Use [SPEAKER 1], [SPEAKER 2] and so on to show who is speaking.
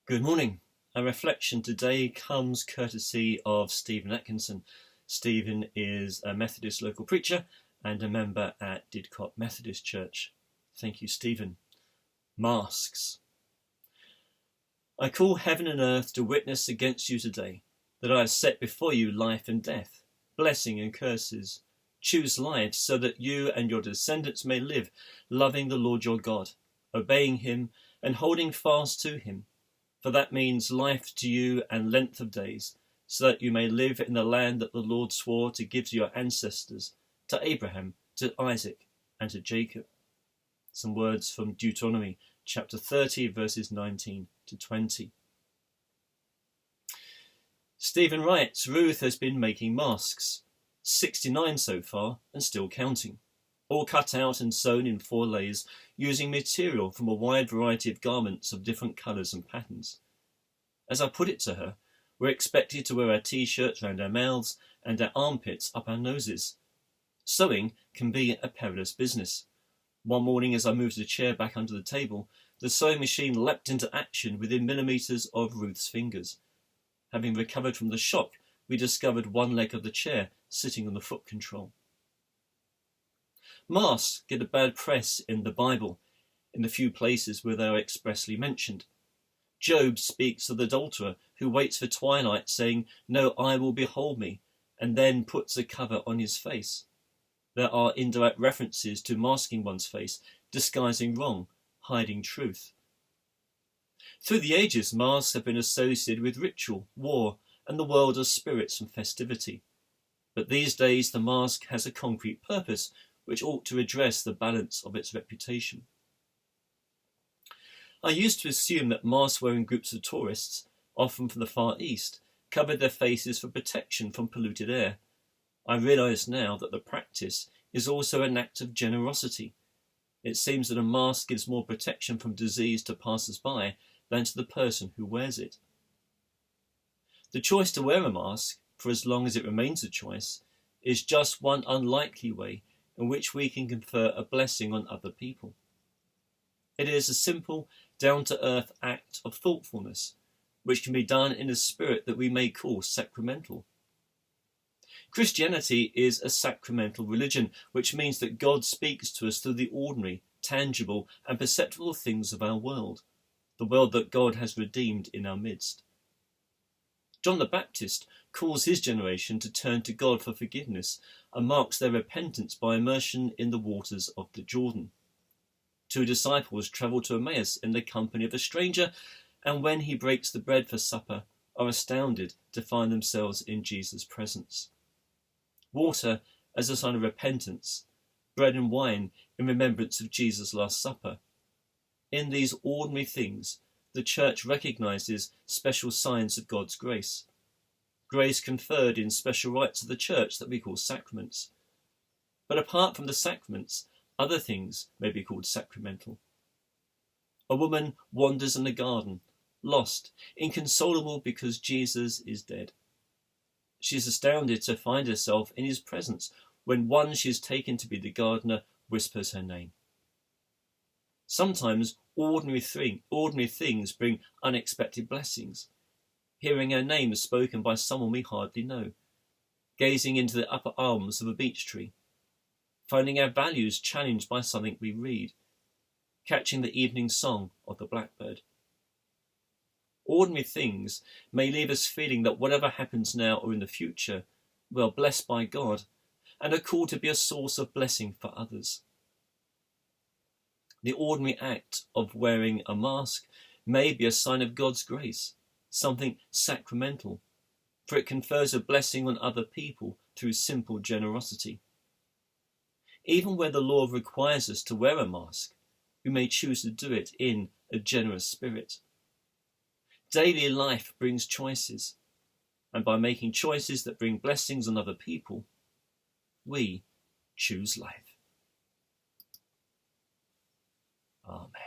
[SPEAKER 1] Good morning. Our reflection today comes courtesy of Stephen Atkinson. Stephen is a Methodist local preacher and a member at Didcot Methodist Church. Thank you, Stephen. Masks. I call heaven and earth to witness against you today that I have set before you life and death, blessing and curses. Choose life so that you and your descendants may live, loving the Lord your God, obeying him and holding fast to him. For that means life to you and length of days, so that you may live in the land that the Lord swore to give to your ancestors, to Abraham, to Isaac, and to Jacob. Some words from Deuteronomy chapter 30, verses 19 to 20. Stephen writes, Ruth has been making masks, 69 so far and still counting, all cut out and sewn in 4 layers using material from a wide variety of garments of different colours and patterns. As I put it to her, we're expected to wear our t-shirts around our mouths and our armpits up our noses. Sewing can be a perilous business. One morning as I moved the chair back under the table, the sewing machine leapt into action within millimetres of Ruth's fingers. Having recovered from the shock, we discovered one leg of the chair sitting on the foot control. Masks get a bad press in the Bible, in the few places where they are expressly mentioned. Job speaks of the adulterer who waits for twilight, saying, "No eye will behold me," and then puts a cover on his face. There are indirect references to masking one's face, disguising wrong, hiding truth. Through the ages, masks have been associated with ritual, war, and the world of spirits and festivity. But these days the mask has a concrete purpose, which ought to address the balance of its reputation. I used to assume that mask-wearing groups of tourists, often from the Far East, covered their faces for protection from polluted air. I realise now that the practice is also an act of generosity. It seems that a mask gives more protection from disease to passers-by than to the person who wears it. The choice to wear a mask, for as long as it remains a choice, is just one unlikely way in which we can confer a blessing on other people. It is a simple, down-to-earth act of thoughtfulness, which can be done in a spirit that we may call sacramental. Christianity is a sacramental religion, which means that God speaks to us through the ordinary, tangible, and perceptible things of our world, the world that God has redeemed in our midst. John the Baptist calls his generation to turn to God for forgiveness and marks their repentance by immersion in the waters of the Jordan. 2 disciples travel to Emmaus in the company of a stranger, and when he breaks the bread for supper, are astounded to find themselves in Jesus' presence. Water as a sign of repentance, bread and wine in remembrance of Jesus' Last Supper. In these ordinary things, the Church recognises special signs of God's grace. Grace conferred in special rites of the Church that we call sacraments. But apart from the sacraments, other things may be called sacramental. A woman wanders in a garden, lost, inconsolable because Jesus is dead. She is astounded to find herself in his presence when one she has taken to be the gardener whispers her name. Sometimes ordinary things bring unexpected blessings. Hearing our names spoken by someone we hardly know, gazing into the upper arms of a beech tree, finding our values challenged by something we read, catching the evening song of the blackbird. Ordinary things may leave us feeling that whatever happens now or in the future, we are blessed by God and are called to be a source of blessing for others. The ordinary act of wearing a mask may be a sign of God's grace, something sacramental, for it confers a blessing on other people through simple generosity. Even where the law requires us to wear a mask, we may choose to do it in a generous spirit. Daily life brings choices, and by making choices that bring blessings on other people, we choose life. Amen.